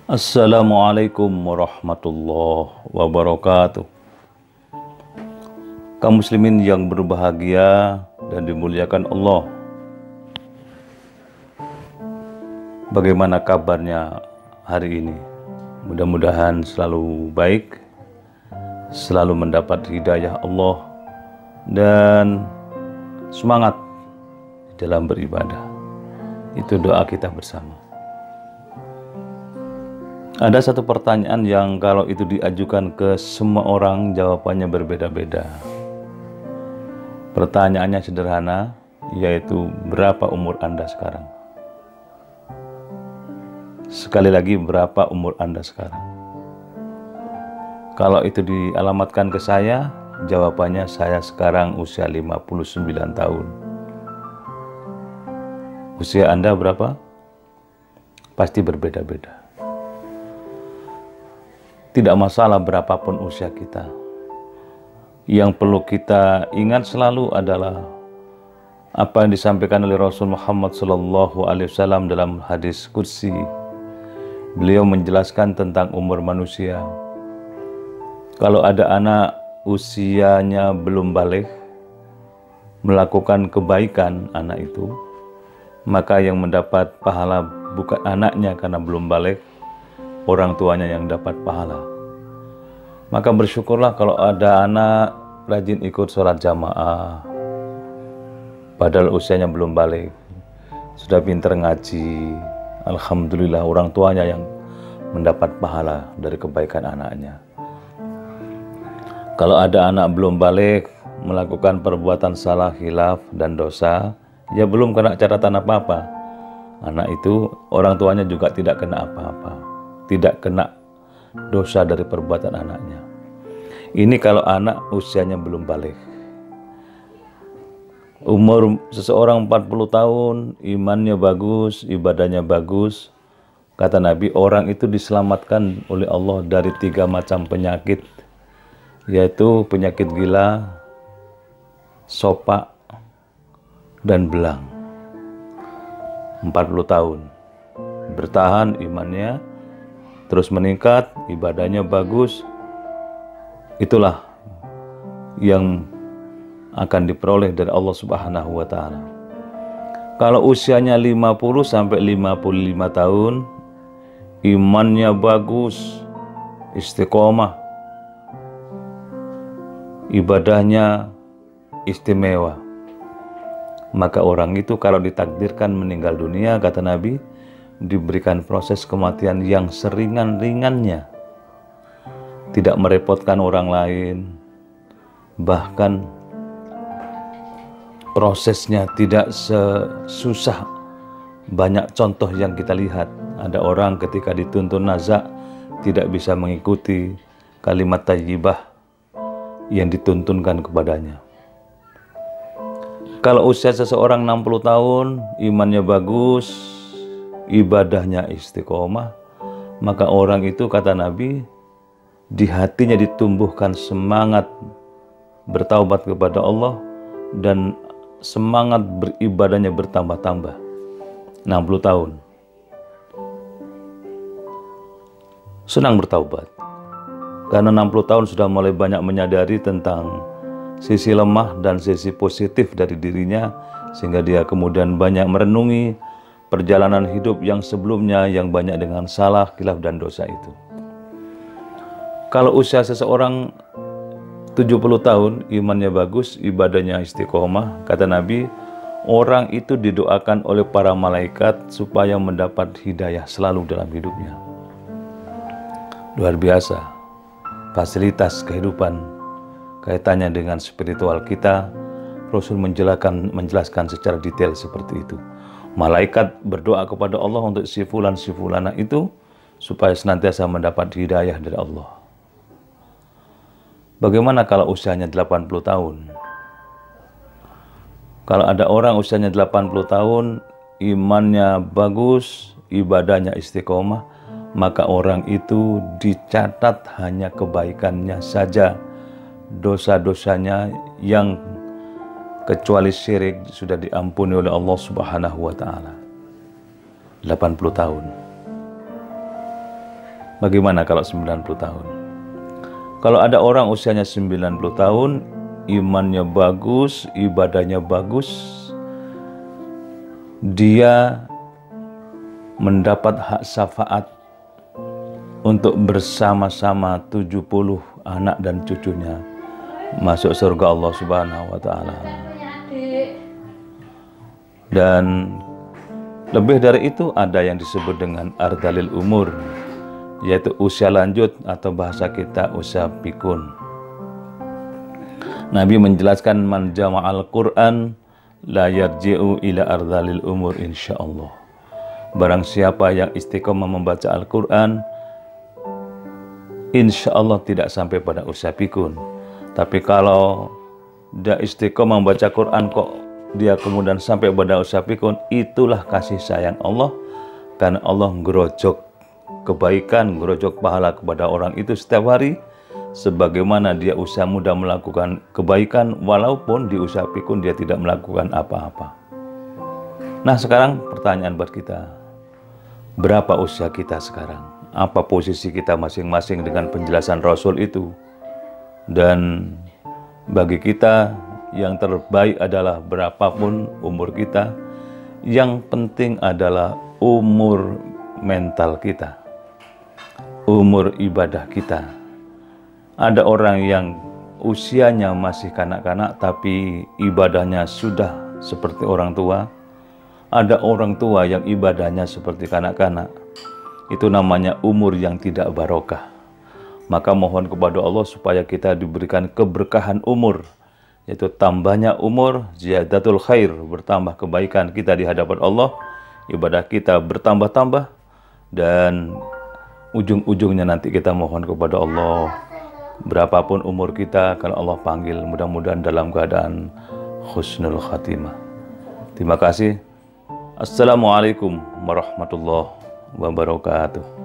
Assalamualaikum warahmatullahi wabarakatuh. Kaum muslimin yang berbahagia dan dimuliakan Allah, bagaimana kabarnya hari ini? Mudah-mudahan selalu baik, selalu mendapat hidayah Allah, dan semangat dalam beribadah. Itu doa kita bersama. Ada satu pertanyaan yang kalau itu diajukan ke semua orang, jawabannya berbeda-beda. Pertanyaannya sederhana, yaitu berapa umur Anda sekarang? Sekali lagi, berapa umur Anda sekarang? Kalau itu dialamatkan ke saya, jawabannya saya sekarang usia 59 tahun. Usia Anda berapa? Pasti berbeda-beda. Tidak masalah berapapun usia kita. Yang perlu kita ingat selalu adalah apa yang disampaikan oleh Rasul Muhammad SAW dalam hadis qudsi. Beliau menjelaskan tentang umur manusia. Kalau ada anak usianya belum balik melakukan kebaikan anak itu, maka yang mendapat pahala bukan anaknya karena belum balik, orang tuanya yang dapat pahala. Maka bersyukurlah kalau ada anak rajin ikut sholat jamaah, padahal usianya belum balik, sudah pintar ngaji. Alhamdulillah, orang tuanya yang mendapat pahala dari kebaikan anaknya. Kalau ada anak belum balik melakukan perbuatan salah, khilaf, dan dosa, ya belum kena catatan apa-apa. Anak itu, orang tuanya juga tidak kena apa-apa, tidak kena dosa dari perbuatan anaknya. Ini kalau anak usianya belum balik. Umur seseorang 40 tahun, imannya bagus, ibadahnya bagus. Kata Nabi, orang itu diselamatkan oleh Allah dari 3 macam penyakit, yaitu penyakit gila, sopak, dan belang. 40 tahun. Bertahan imannya, terus meningkat, ibadahnya bagus, itulah yang akan diperoleh dari Allah Subhanahu wa Ta'ala. Kalau usianya 50 sampai 55 tahun, imannya bagus, istiqomah, ibadahnya istimewa, maka orang itu kalau ditakdirkan meninggal dunia, kata Nabi, diberikan proses kematian yang seringan-ringannya, tidak merepotkan orang lain, bahkan prosesnya tidak sesusah banyak contoh yang kita lihat. Ada orang ketika dituntun nazak tidak bisa mengikuti kalimat thayyibah yang dituntunkan kepadanya. Kalau usia seseorang 60 tahun, imannya bagus, ibadahnya istiqomah, maka orang itu, kata Nabi, di hatinya ditumbuhkan semangat bertaubat kepada Allah dan semangat beribadahnya bertambah-tambah. 60 tahun. Senang bertaubat. Karena 60 tahun sudah mulai banyak menyadari tentang sisi lemah dan sisi positif dari dirinya, sehingga dia kemudian banyak merenungi perjalanan hidup yang sebelumnya yang banyak dengan salah, khilaf, dan dosa itu. Kalau usia seseorang 70 tahun, imannya bagus, ibadahnya istiqomah, kata Nabi, orang itu didoakan oleh para malaikat supaya mendapat hidayah selalu dalam hidupnya. Luar biasa, fasilitas kehidupan kaitannya dengan spiritual kita, Rasul menjelaskan secara detail seperti itu. Malaikat berdoa kepada Allah untuk si fulan itu supaya senantiasa mendapat hidayah dari Allah. Bagaimana kalau usianya 80 tahun? Kalau ada orang usianya 80 tahun, imannya bagus, ibadahnya istiqomah, maka orang itu dicatat hanya kebaikannya saja. Dosa-dosanya yang kecuali syirik sudah diampuni oleh Allah Subhanahu wa Ta'ala. 80 tahun. Bagaimana kalau 90 tahun? Kalau ada orang usianya 90 tahun, imannya bagus, ibadahnya bagus, dia mendapat hak syafaat untuk bersama-sama 70 anak dan cucunya masuk surga Allah Subhanahu wa Ta'ala. Dan lebih dari itu ada yang disebut dengan ardalil umur, yaitu usia lanjut atau bahasa kita usia pikun. Nabi menjelaskan man jama'al Qur'an la yarji'u ila ardalil umur insyaallah. Barang siapa yang istiqomah membaca Al-Quran, insyaallah tidak sampai pada usia pikun. Tapi kalau dia istiqomah membaca Quran kok dia kemudian sampai pada usia pikun, itulah kasih sayang Allah, karena Allah ngerojok kebaikan, ngerojok pahala kepada orang itu setiap hari, sebagaimana dia usia muda melakukan kebaikan, walaupun di usia pikun dia tidak melakukan apa-apa. Nah, sekarang pertanyaan buat kita, berapa usia kita sekarang? Apa posisi kita masing-masing dengan penjelasan Rasul itu? Dan bagi kita yang terbaik adalah berapapun umur kita, yang penting adalah umur mental kita, umur ibadah kita. Ada orang yang usianya masih kanak-kanak tapi ibadahnya sudah seperti orang tua. Ada orang tua yang ibadahnya seperti kanak-kanak. Itu namanya umur yang tidak barokah. Maka mohon kepada Allah supaya kita diberikan keberkahan umur, yaitu tambahnya umur, ziyadatul khair, bertambah kebaikan kita di hadapan Allah, ibadah kita bertambah-tambah, dan ujung-ujungnya nanti kita mohon kepada Allah, berapapun umur kita, kalau Allah panggil, mudah-mudahan dalam keadaan husnul khatimah. Terima kasih. Assalamualaikum warahmatullahi wabarakatuh.